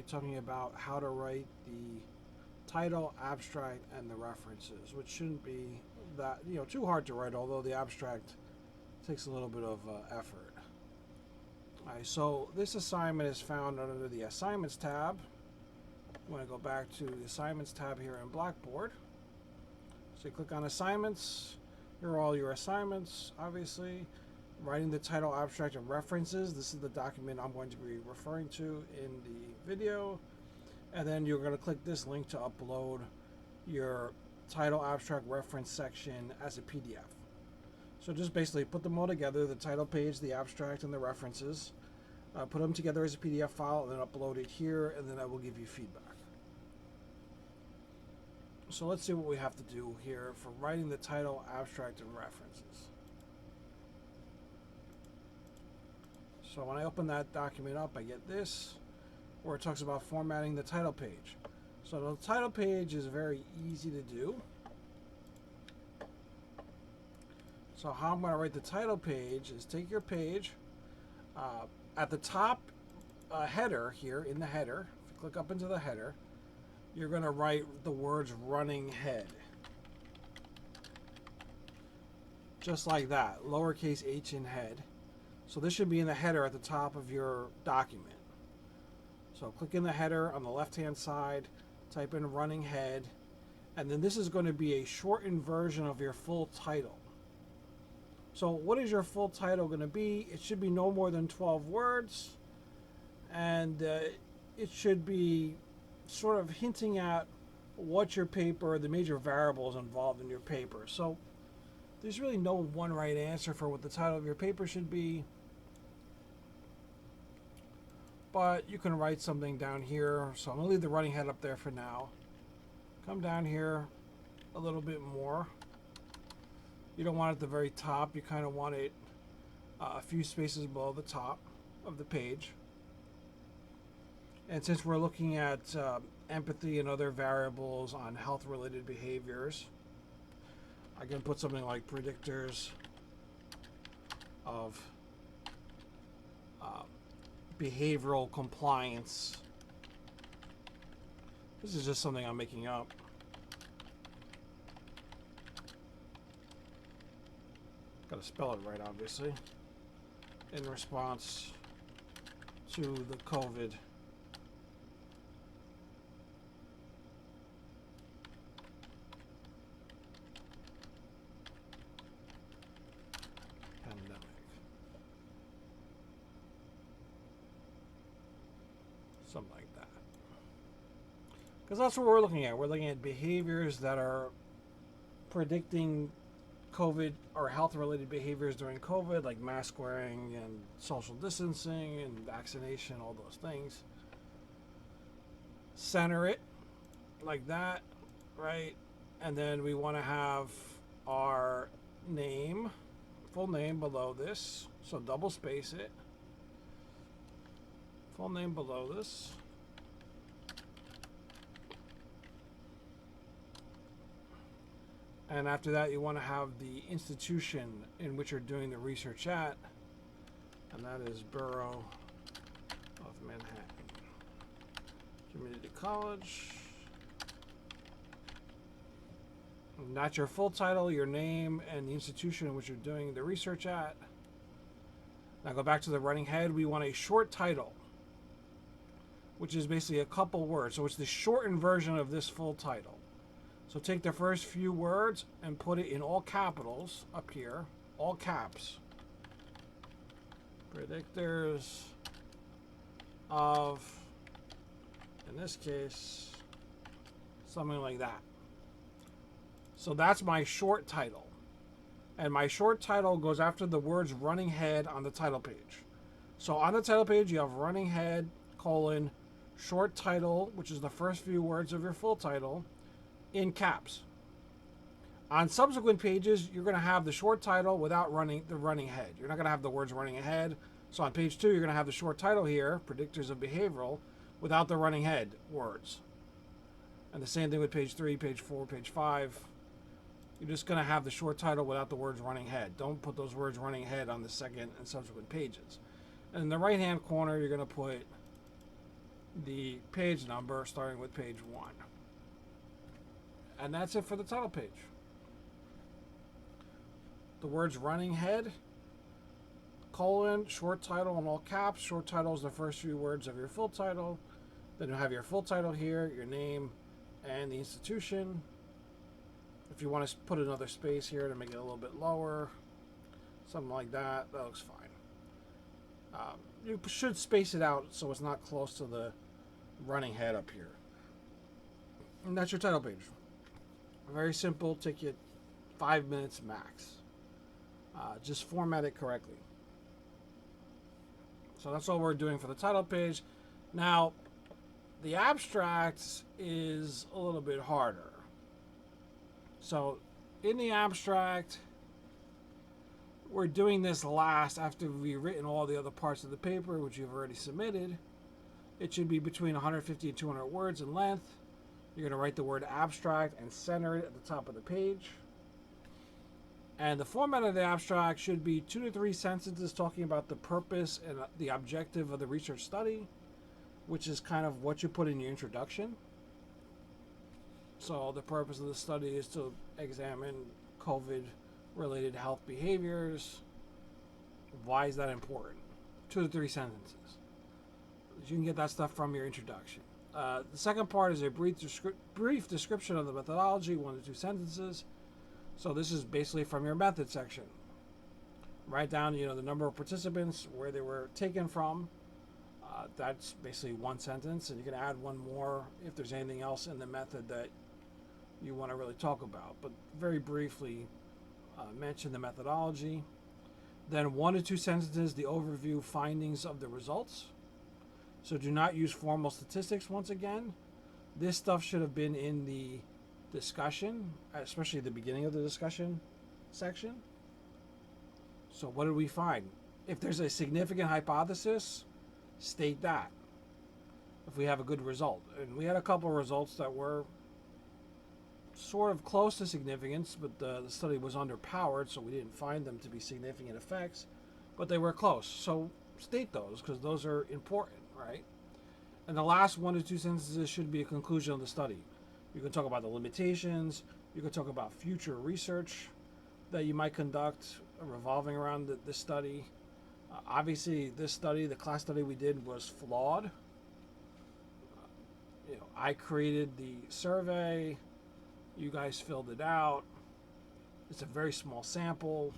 be talking about how to write the title, abstract, and the references, which shouldn't be that too hard to write, although the abstract takes a little bit of effort. All right, so this assignment is found under the Assignments tab. I'm going to go back to the Assignments tab here in Blackboard. So you click on Assignments. Here are all your assignments, obviously. Writing the title, abstract, and references. This is the document I'm going to be referring to in the video. And then you're going to click this link to upload your title, abstract, reference section as a PDF. So just basically put them all together, the title page, the abstract, and the references. Put them together as a PDF file and then upload it here, and then I will give you feedback. So let's see what we have to do here for writing the title, abstract, and references. So when I open that document up, I get this, where it talks about formatting the title page. So the title page is very easy to do. So how I'm going to write the title page is take your page, at the top header here, in the header, if you click up into the header, you're going to write the words running head. Just like that, lowercase h in head. So this should be in the header at the top of your document. So click in the header on the left-hand side, type in running head, and then this is going to be a shortened version of your full title. So what is your full title going to be? It should be no more than 12 words, and it should be sort of hinting at what your paper, the major variables involved in your paper. So there's really no one right answer for what the title of your paper should be, but you can write something down here. So I'm going to leave the running head up there for now. Come down here a little bit more. You don't want it at the very top. You kind of want it a few spaces below the top of the page. And since we're looking at empathy and other variables on health-related behaviors, I can put something like predictors of behavioral compliance. This is just something I'm making up. Got to spell it right, obviously. In response to the COVID pandemic. Something like that. Because that's what we're looking at. We're looking at behaviors that are predicting COVID or health-related behaviors during COVID, like mask wearing and social distancing and vaccination, all those things. Center it like that, right? And then we want to have our name, full name below this. So double space it. Full name below this. And after that, you want to have the institution in which you're doing the research at, and that is Borough of Manhattan Community College. And that's your full title, your name, and the institution in which you're doing the research at. Now go back to the running head. We want a short title, which is basically a couple words. So it's the shortened version of this full title. So take the first few words and put it in all capitals up here, all caps. Predictors of, in this case, something like that. So that's my short title. And my short title goes after the words running head on the title page. So on the title page, you have running head, colon, short title, which is the first few words of your full title, in caps. On subsequent pages, you're going to have the short title without the running head. You're not going to have the words running ahead. So on page 2, you're going to have the short title here, predictors of behavioral, without the running head words. And the same thing with page 3, page 4, page 5. You're just going to have the short title without the words running head. Don't put those words running head on the second and subsequent pages. And in the right-hand corner, you're going to put the page number starting with page 1. And that's it for the title page. The words running head, colon, short title in all caps. Short title is the first few words of your full title. Then you have your full title here, your name, and the institution. If you want to put another space here to make it a little bit lower, something like that, that looks fine. You should space it out so it's not close to the running head up here. And that's your title page. Very simple, take you 5 minutes max. Just format it correctly. So that's all we're doing for the title page. Now, the abstract is a little bit harder. So, in the abstract, we're doing this last after we've written all the other parts of the paper, which you've already submitted. It should be between 150 and 200 words in length. You're going to write the word abstract and center it at the top of the page. And the format of the abstract should be 2 to 3 sentences talking about the purpose and the objective of the research study, which is kind of what you put in your introduction. So the purpose of the study is to examine COVID-related health behaviors. Why is that important? 2 to 3 sentences. You can get that stuff from your introduction. The second part is a brief description of the methodology, 1 to 2 sentences. So this is basically from your method section. Write down, the number of participants, where they were taken from. That's basically 1 sentence, and you can add 1 more if there's anything else in the method that you want to really talk about. But very briefly, mention the methodology. Then 1 to 2 sentences, the overview findings of the results. So do not use formal statistics once again. This stuff should have been in the discussion, especially the beginning of the discussion section. So what did we find? If there's a significant hypothesis, state that. If we have a good result. And we had a couple of results that were sort of close to significance, but the study was underpowered, so we didn't find them to be significant effects, but they were close. So state those, because those are important, right? And the last 1 to 2 sentences should be a conclusion of the study. You can talk about the limitations. You can talk about future research that you might conduct revolving around this study. Obviously, this study, the class study we did, was flawed. I created the survey. You guys filled it out. It's a very small sample.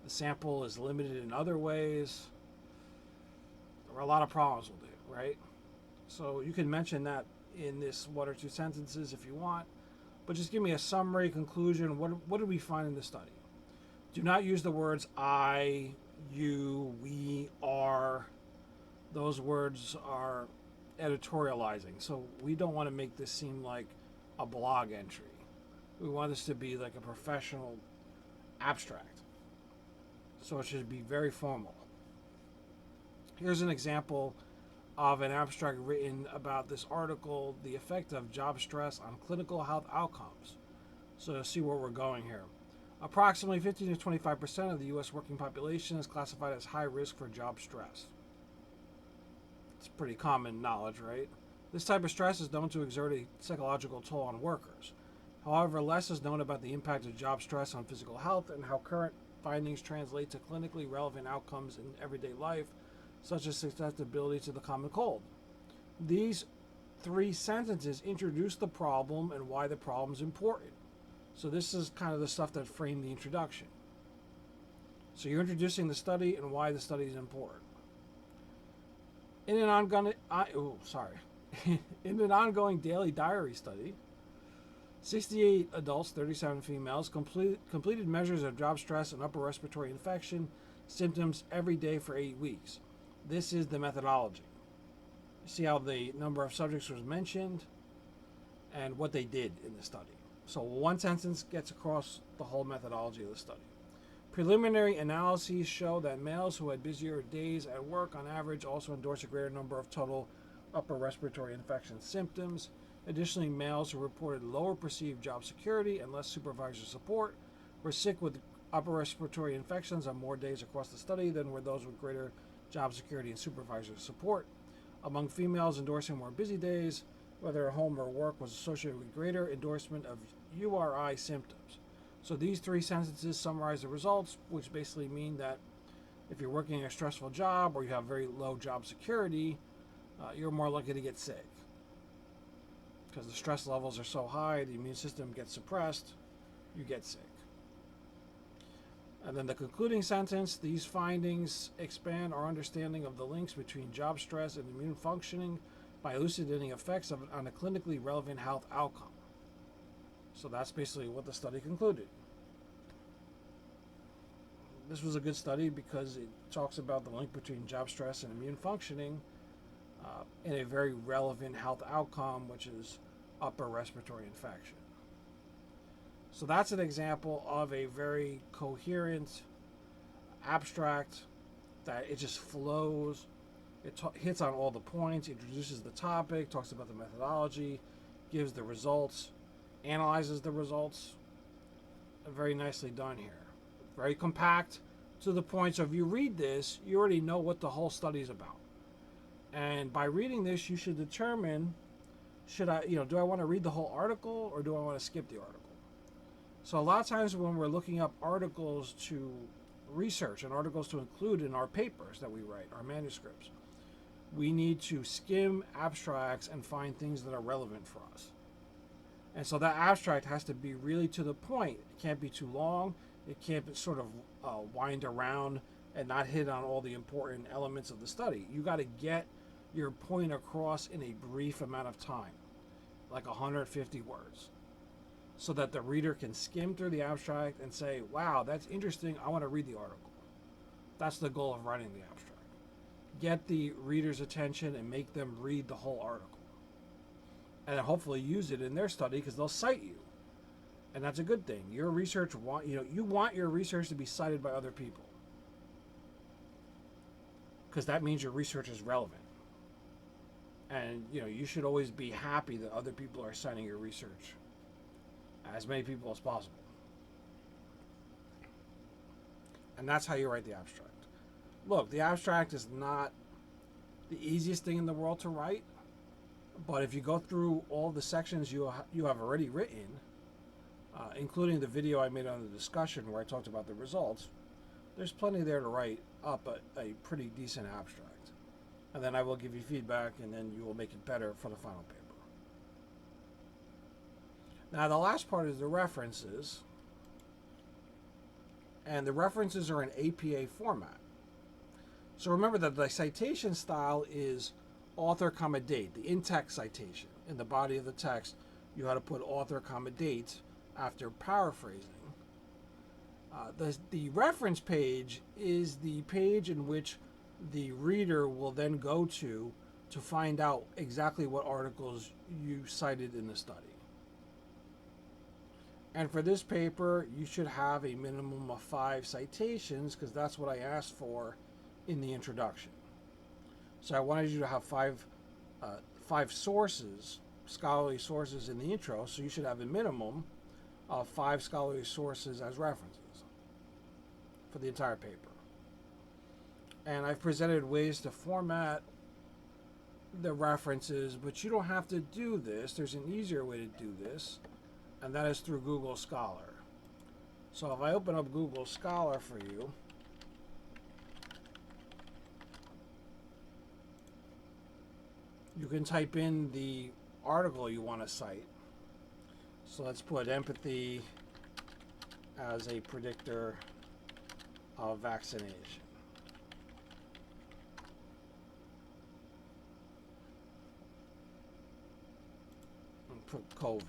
The sample is limited in other ways. There were a lot of problems with it, right? So you can mention that in this 1 or 2 sentences if you want, but just give me a summary conclusion. What did we find in the study? Do not use the words I, you, we, are. Those words are editorializing, so we don't want to make this seem like a blog entry. We want this to be like a professional abstract, so it should be very formal. Here's an example of an abstract written about this article, the effect of job stress on clinical health outcomes. So to see where we're going here. Approximately 15 to 25% of the U.S. working population is classified as high risk for job stress. It's pretty common knowledge, right? This type of stress is known to exert a psychological toll on workers. However, less is known about the impact of job stress on physical health and how current findings translate to clinically relevant outcomes in everyday life, such as susceptibility to the common cold. These 3 sentences introduce the problem and why the problem is important. So this is kind of the stuff that framed the introduction. So you're introducing the study and why the study is important. In an ongoing daily diary study, 68 adults, 37 females, completed measures of job stress and upper respiratory infection symptoms every day for 8 weeks. This is the methodology. You see how the number of subjects was mentioned and what they did in the study. So 1 sentence gets across the whole methodology of the study. Preliminary analyses show that males who had busier days at work on average also endorsed a greater number of total upper respiratory infection symptoms. Additionally, males who reported lower perceived job security and less supervisor support were sick with upper respiratory infections on more days across the study than were those with greater job security and supervisor support. among females endorsing more busy days, whether at home or work, was associated with greater endorsement of URI symptoms. So these three sentences summarize the results, which basically mean that if you're working a stressful job or you have very low job security, you're more likely to get sick. Because the stress levels are so high, the immune system gets suppressed, you get sick. And then the concluding sentence, these findings expand our understanding of the links between job stress and immune functioning by elucidating effects on a clinically relevant health outcome. So that's basically what the study concluded. This was a good study because it talks about the link between job stress and immune functioning in a very relevant health outcome, which is upper respiratory infection. So that's an example of a very coherent abstract that it just flows. It hits on all the points, introduces the topic, talks about the methodology, gives the results, analyzes the results. Very nicely done here. Very compact to the point. So if you read this, you already know what the whole study is about. And by reading this, you should determine, do I want to read the whole article or do I want to skip the article? So a lot of times when we're looking up articles to research and articles to include in our papers that we write, our manuscripts, we need to skim abstracts and find things that are relevant for us. And so that abstract has to be really to the point. It can't be too long. It can't sort of wind around and not hit on all the important elements of the study. You got to get your point across in a brief amount of time, like 150 words, so that the reader can skim through the abstract and say, wow, that's interesting. I want to read the article. That's the goal of writing the abstract. Get the reader's attention and make them read the whole article. And hopefully use it in their study because they'll cite you. And that's a good thing. Your research you want your research to be cited by other people. Because that means your research is relevant. And you should always be happy that other people are citing your research. As many people as possible. And that's how you write the abstract. Look, the abstract is not the easiest thing in the world to write, but if you go through all the sections you have already written, including the video I made on the discussion where I talked about the results, there's plenty there to write up a pretty decent abstract. And then I will give you feedback, and then you will make it better for the final paper. Now, the last part is the references. And the references are in APA format. So remember that the citation style is author, comma, date, the in-text citation. In the body of the text, you had to put author, comma, date after paraphrasing. The reference page is the page in which the reader will then go to find out exactly what articles you cited in the study. And for this paper, you should have a minimum of 5 citations because that's what I asked for in the introduction. So I wanted you to have 5 sources, scholarly sources in the intro, so you should have a minimum of 5 scholarly sources as references for the entire paper. And I've presented ways to format the references, but you don't have to do this. There's an easier way to do this, and that is through Google Scholar. So if I open up Google Scholar for you, you can type in the article you want to cite. So let's put empathy as a predictor of vaccination. And put COVID.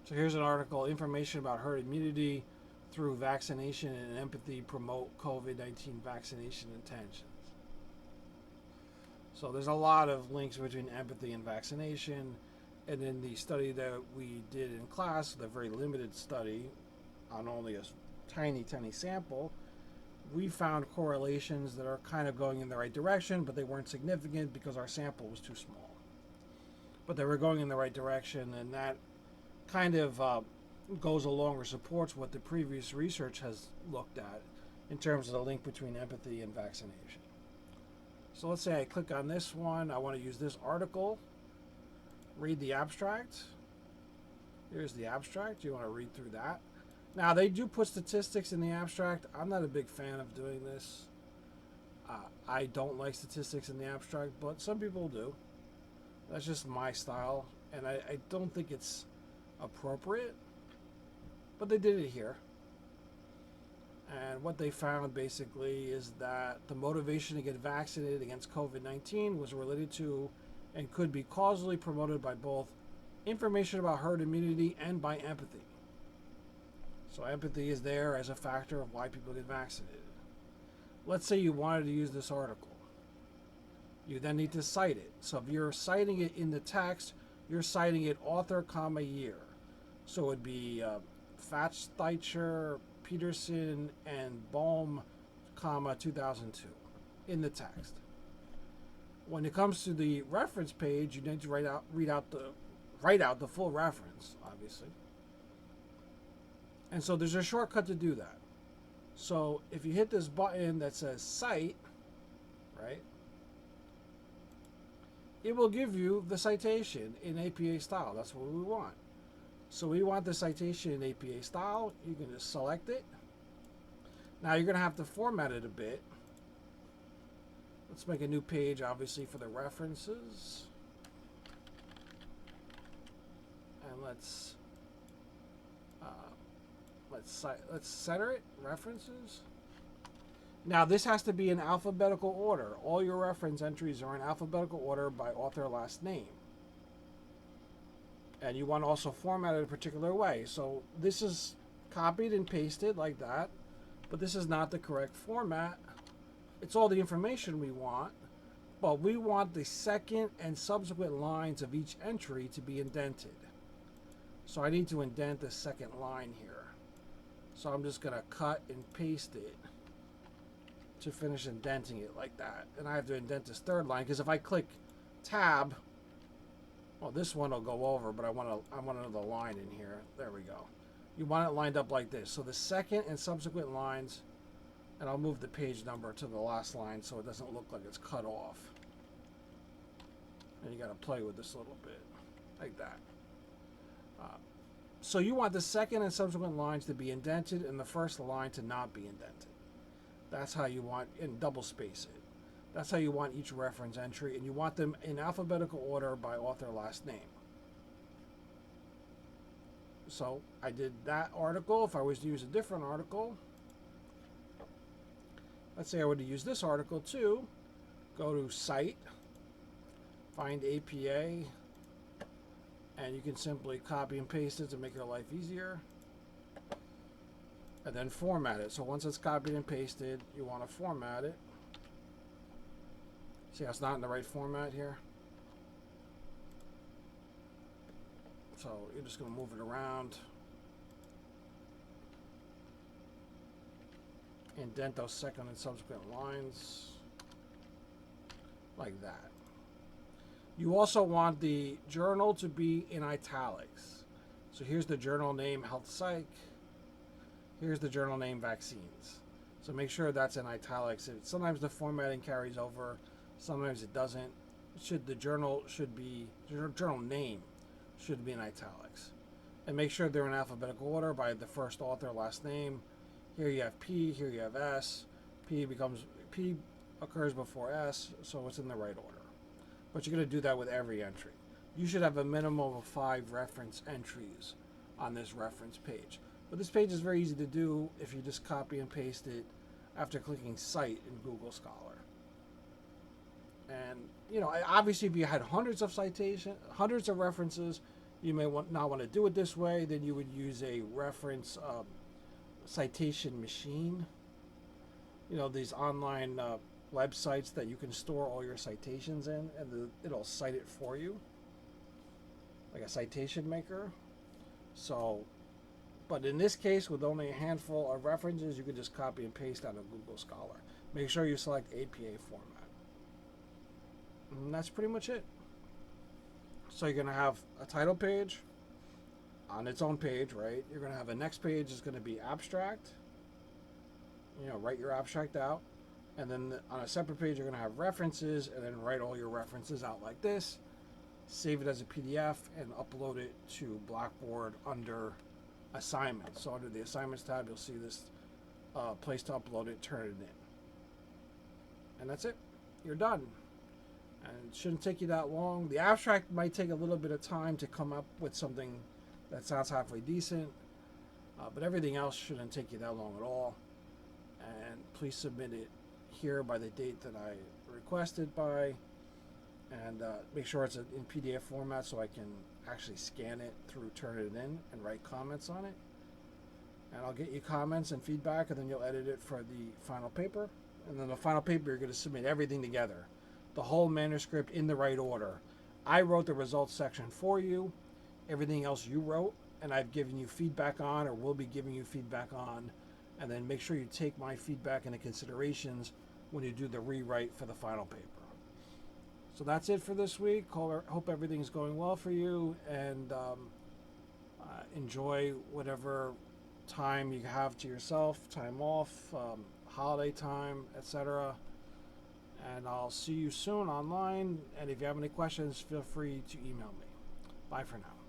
So here's an article, information about herd immunity through vaccination and empathy promote COVID-19 vaccination intentions. So there's a lot of links between empathy and vaccination. And in the study that we did in class, the very limited study on only a tiny sample, we found correlations that are kind of going in the right direction, but they weren't significant because our sample was too small. But they were going in the right direction, and that kind of goes along or supports what the previous research has looked at in terms of the link between empathy and vaccination. So let's say I click on this one. I want to use this article, read the abstract. Here's the abstract. You want to read through that. Now, they do put statistics in the abstract. I'm not a big fan of doing this. I don't like statistics in the abstract, but some people do. That's just my style, and I don't think it's appropriate, but they did it here. And what they found basically is that the motivation to get vaccinated against COVID-19 was related to and could be causally promoted by both information about herd immunity and by empathy. So empathy is there as a factor of why people get vaccinated. Let's say you wanted to use this article. You then need to cite it. So if you're citing it in the text, you're citing it author, comma, year. So it would be Fatsteicher, Peterson, and Baum, comma, 2002 in the text. When it comes to the reference page, you need to write out the full reference, obviously. And so there's a shortcut to do that. So if you hit this button that says cite, right, it will give you the citation in APA style. That's what we want. So we want the citation in APA style. You can just select it. Now you're going to have to format it a bit. Let's make a new page, obviously, for the references. And let's center it, references. Now this has to be in alphabetical order. All your reference entries are in alphabetical order by author last name. And you want to also format it a particular way. So this is copied and pasted like that, but this is not the correct format. It's all the information we want, but we want the second and subsequent lines of each entry to be indented. So I need to indent the second line here. So I'm just going to cut and paste it to finish indenting it like that. And I have to indent this third line because if I click tab, well, this one will go over, but I want another line in here. There we go. You want it lined up like this. So the second and subsequent lines, and I'll move the page number to the last line so it doesn't look like it's cut off. And you got to play with this a little bit, like that. So you want the second and subsequent lines to be indented and the first line to not be indented. That's how you want, and double space it. That's how you want each reference entry, and you want them in alphabetical order by author last name. So I did that article. If I was to use a different article, let's say I were to use this article too, go to Cite, find APA, and you can simply copy and paste it to make your life easier. And then format it. So once it's copied and pasted, you want to format it. See how it's not in the right format here? So you're just going to move it around. Indent those second and subsequent lines. Like that. You also want the journal to be in italics. So here's the journal name, Health Psych. Here's the journal name, Vaccines. So make sure that's in italics. Sometimes the formatting carries over, sometimes it doesn't. The journal name should be in italics. And make sure they're in alphabetical order by the first author, last name. Here you have P, here you have S. P occurs before S, so it's in the right order. But you're going to do that with every entry. You should have a minimum of 5 reference entries on this reference page. But this page is very easy to do if you just copy and paste it after clicking Cite in Google Scholar. And, obviously if you had hundreds of references, you may not want to do it this way. Then you would use a reference citation machine. These online websites that you can store all your citations in, and it'll cite it for you, like a citation maker. So, but in this case, with only a handful of references, you can just copy and paste out of Google Scholar. Make sure you select APA format. And that's pretty much it. So you're going to have a title page on its own page, right? You're going to have a next page is going to be abstract. write your abstract out, and then on a separate page you're going to have references, and then write all your references out like this, save it as a PDF, and upload it to Blackboard under assignments. So under the assignments tab, you'll see this place to upload it, turn it in, and that's it. You're done. And it shouldn't take you that long. The abstract might take a little bit of time to come up with something that sounds halfway decent, but everything else shouldn't take you that long at all. And please submit it here by the date that I requested by, and make sure it's in PDF format so I can actually scan it through, turn it in, and write comments on it. And I'll get you comments and feedback, and then you'll edit it for the final paper. And then the final paper, you're going to submit everything together, the whole manuscript in the right order. I wrote the results section for you. Everything else you wrote, and I've given you feedback on, or will be giving you feedback on. And then make sure you take my feedback into considerations when you do the rewrite for the final paper. So that's it for this week. Hope everything's going well for you, and enjoy whatever time you have to yourself, time off, holiday time, etc. And I'll see you soon online. And if you have any questions, feel free to email me. Bye for now.